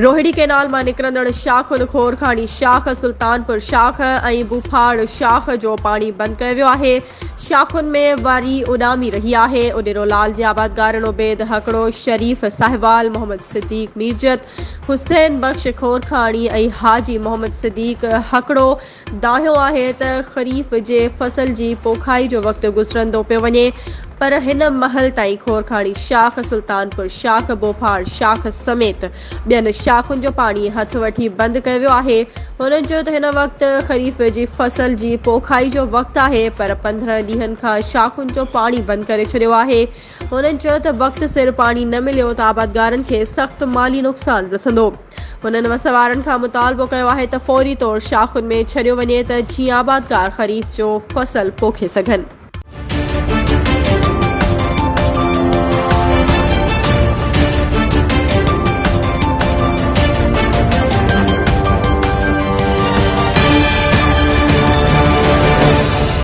Rohri canal मां निकिरंदड़ शाखुनि खोरखानी शाख, सुल्तानपुर शाख ऐं बुफाड़ शाख जो पाणी बंदि कयो वियो आहे। शाखुनि में वरी उॾामी रही आहे। उॾेरो लाल जे आबादगारनि उबैद हकड़ो, शरीफ़ साहिवाल, मोहम्मद सिद्दीक मीरजत, हुसैन बख्श खोरखानी ऐं हाजी मोहम्मद सिद्दीक हकड़ो दाहियो आहे त ख़रीफ़ जे फसल जी पोखाई जो वक़्तु गुज़रंदो पियो वञे, पर हिन महल ताईं खोरखानी शाख, सुल्तानपुर शाख, बोफाड़ शाख समेत ॿियनि शाखुनि जो पाणी हथ वठी बंदि कयो वियो आहे। हुननि चयो त हिन वक़्तु ख़रीफ़ जी फसल जी पोखाई जो वक़्तु आहे, पर 15 ॾींहनि खां शाखुनि जो पाणी बंदि करे छॾियो आहे। हुननि चयो त वक़्तु सिर पाणी न मिलियो त आबादगारनि खे सख़्तु माली नुक़सानु रसंदो। हुननि वसवारनि खां मुतालबो कयो आहे त फ़ौरी तौरु शाखुनि में छॾियो वञे त जीअं आबादगार ख़रीफ़ जो फसल पोखे सघनि।